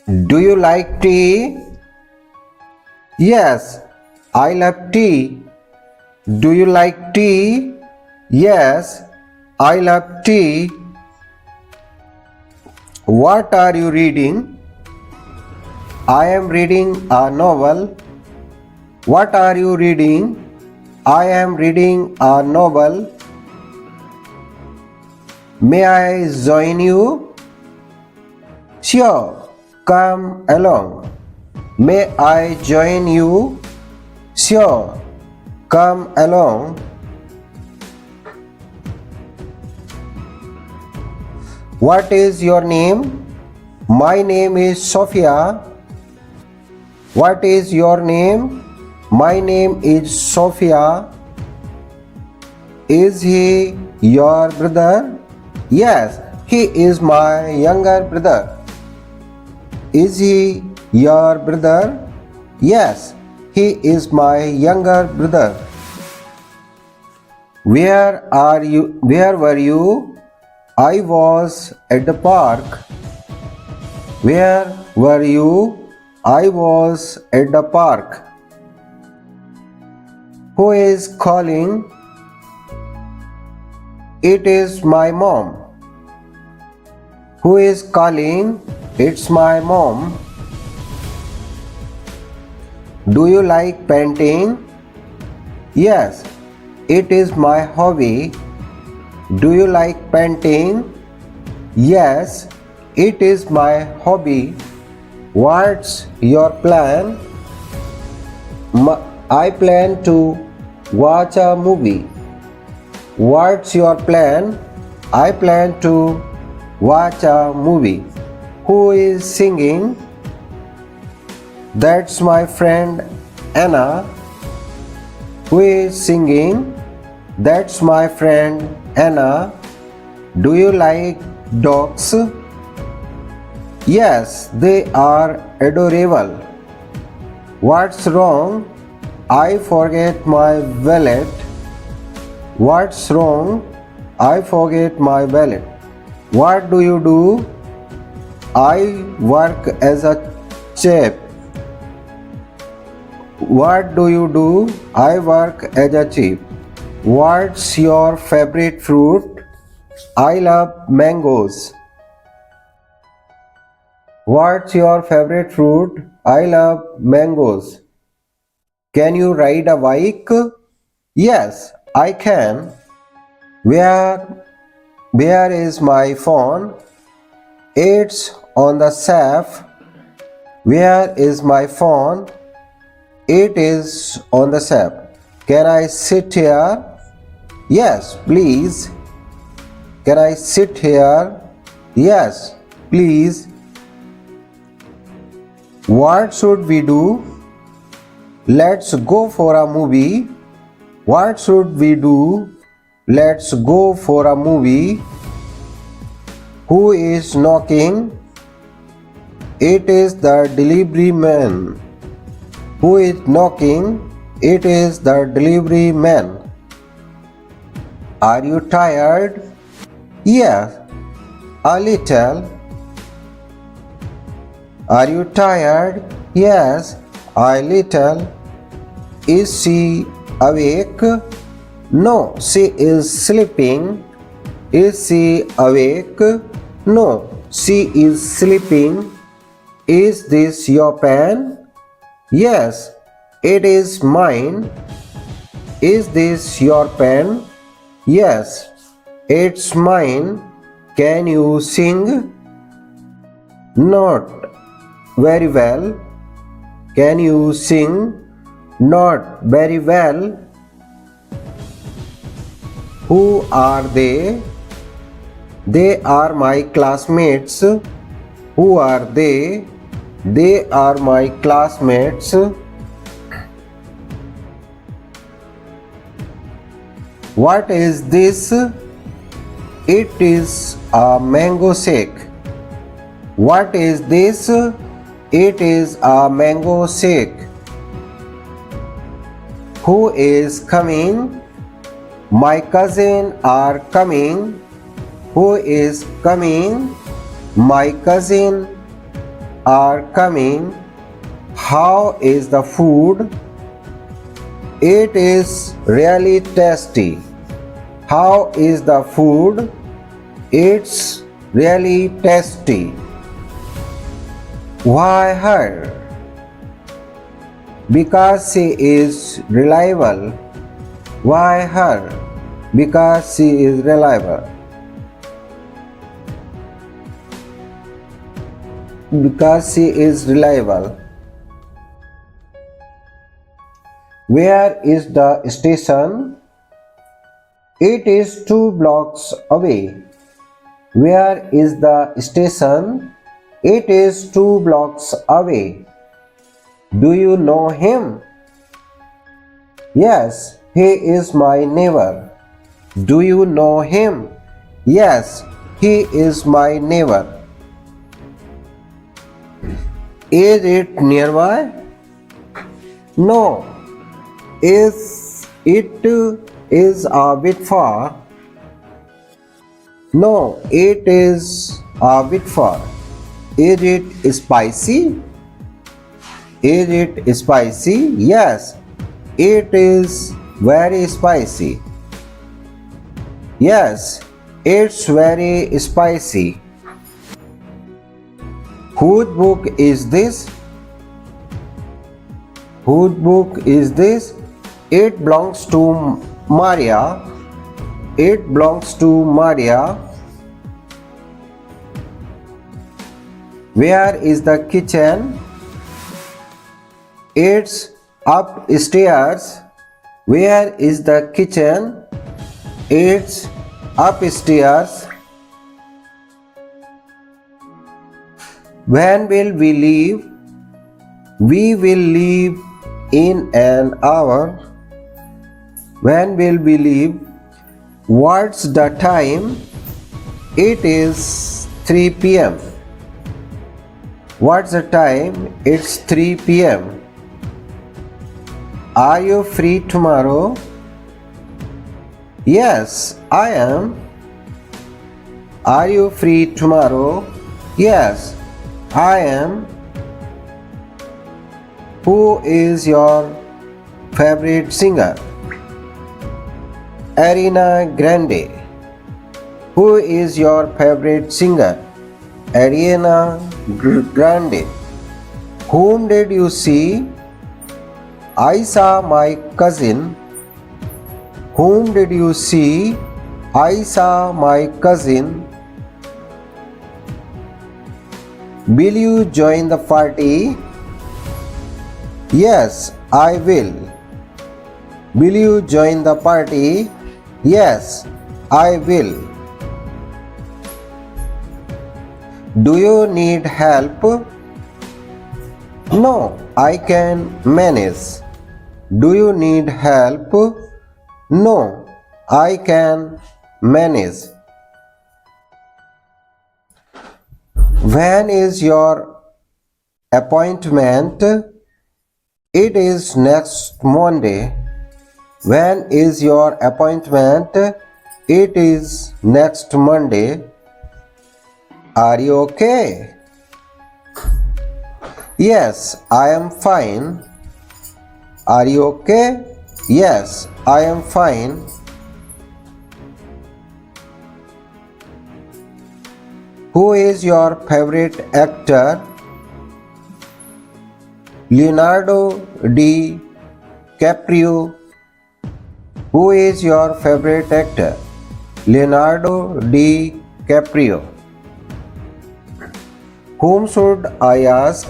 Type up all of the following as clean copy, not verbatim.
Do you like tea? Yes, I love tea. Do you like tea? Yes, I love tea. What are you reading? I am reading a novel. What are you reading? I am reading a novel. May I join you? Sure, come along. May I join you? Sure, come along. What is your name? My name is Sophia. What is your name? My name is Sophia. Is he your brother? Yes, he is my younger brother. Is he your brother? Yes, he is my younger brother. Where are you? Where were you? I was at the park. Where were you? I was at the park. Who is calling? It is my mom. Who is calling? It's my mom. Do you like painting? Yes, it is my hobby. Do you like painting? Yes, it is my hobby. What's your plan? I plan to watch a movie. What's your plan? I plan to watch a movie. Who is singing? That's my friend Anna. Who is singing? That's my friend Anna. Do you like dogs? Yes, they are adorable. What's wrong? I forget my wallet. What's wrong? I forget my wallet. What do you do? I work as a chef. What do you do? I work as a chef. What's your favorite fruit? I love mangoes. What's your favorite fruit? I love mangoes. Can you ride a bike? Yes, I can. Where is my phone? It's on the shelf. Where is my phone? It is on the shelf. Can I sit here? Yes, please. Can I sit here? Yes, please. What should we do? Let's go for a movie. What should we do? Let's go for a movie. Who is knocking? It is the delivery man. Who is knocking? It is the delivery man. Are you tired? Yes, a little. Are you tired? Yes, a little. Is she awake? No, she is sleeping. Is she awake? No, she is sleeping. Is this your pen? Yes, it is mine. Is this your pen? Yes, it's mine. Can you sing? Not very well. Can you sing? Not very well. Who are they? They are my classmates. Who are they? They are my classmates. What is this? It is a mango shake. What is this? It is a mango shake. Who is coming? My cousin are coming. Who is coming? My cousin are coming. How is the food? It is really tasty. How is the food? It's really tasty. Why her? Because she is reliable. Why her? Because she is reliable. Because she is reliable. Where is the station? It is 2 blocks away. Where is the station? It is 2 blocks away. Do you know him? Yes, he is my neighbor. Do you know him? Yes, he is my neighbor. Is it nearby? No. Is it is a bit far? No, it is a bit far. Is it spicy? Is it spicy? Yes, it is very spicy. Yes, it's very spicy. Whose book is this? Whose book is this? It belongs to Maria. It belongs to Maria. Where is the kitchen? It's upstairs. Where is the kitchen? It's upstairs. When will we leave? We will leave in an hour. When will we leave? What's the time? It is 3 p.m. What's the time? It's 3 p.m. Are you free tomorrow? Yes, I am. Are you free tomorrow? Yes, I am. Who is your favorite singer? Ariana Grande. Who is your favorite singer? Ariana Grande. Whom did you see? I saw my cousin. Whom did you see? I saw my cousin. Will you join the party? Yes, I will. Will you join the party? Yes, I will. Do you need help? No, I can manage. Do you need help? No, I can manage. When is your appointment? It is next Monday. When is your appointment? It is next Monday. Are you okay? Yes, I am fine. Are you okay? Yes, I am fine. Who is your favorite actor? Leonardo DiCaprio. Who is your favorite actor? Leonardo DiCaprio. Whom should I ask?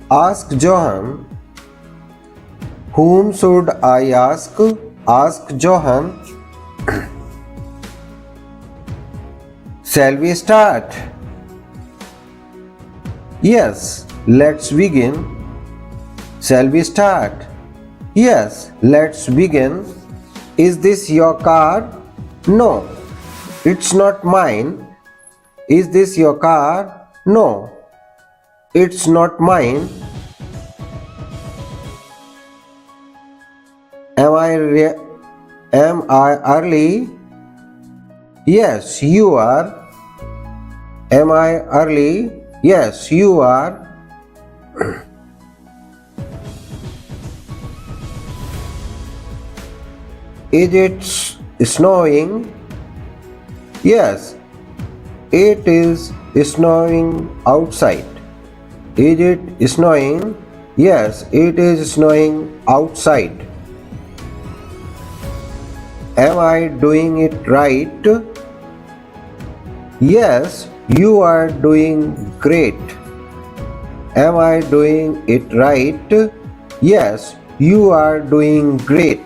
Ask Johan. Whom should I ask? Ask Johan. Shall we start? Yes, let's begin. Shall we start? Yes, let's begin. Is this your car? No, it's not mine. Is this your car? No, it's not mine. Am I early? Yes, you are. Am I early? Yes, you are. Is it snowing? Yes, it is snowing outside. Is it snowing? Yes, it is snowing outside. Am I doing it right? Yes, you are doing great. Am I doing it right? Yes, you are doing great.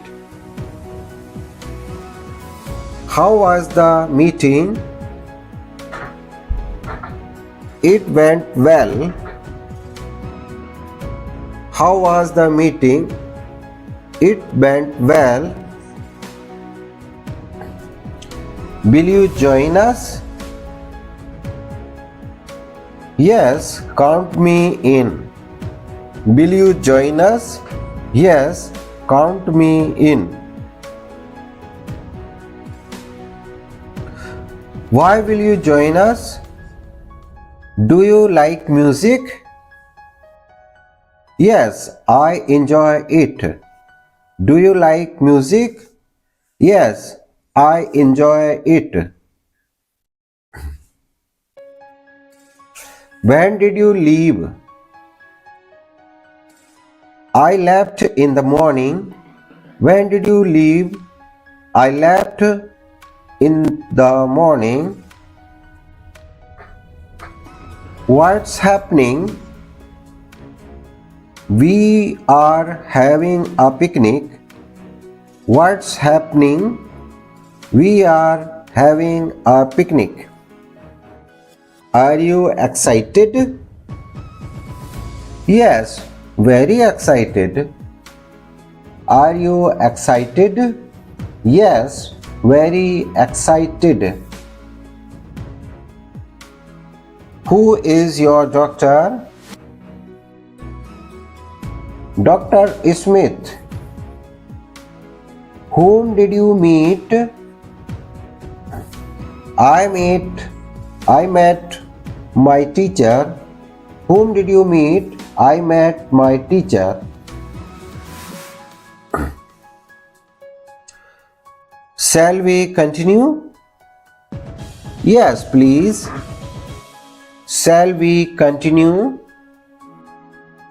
How was the meeting? It went well. How was the meeting? It went well. Will you join us? Yes, count me in. Will you join us? Yes, count me in. Why will you join us? Do you like music? Yes, I enjoy it. Do you like music? Yes, I enjoy it. When did you leave? I left in the morning. When did you leave? I left in the morning. What's happening? We are having a picnic. What's happening? We are having a picnic. Are you excited? Yes, very excited. Are you excited? Yes, very excited. Who is your doctor? Dr. Smith. Whom did you meet? I met my teacher. Whom did you meet? I met my teacher. Shall we continue? Yes, please. Shall we continue?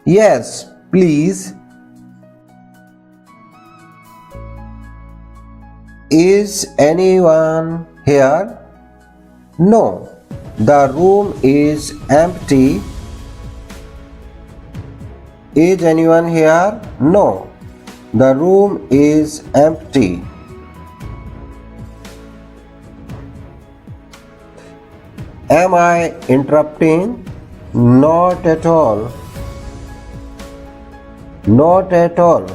Yes, please. Is anyone here? No, the room is empty. Is anyone here? No, the room is empty. Am I interrupting? Not at all. Not at all.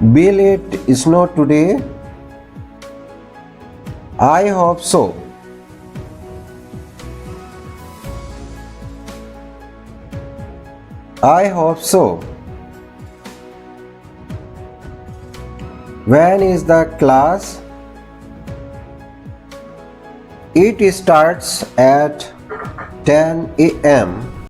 Will it snow today? I hope so. I hope so. When is the class? It starts at 10 a.m.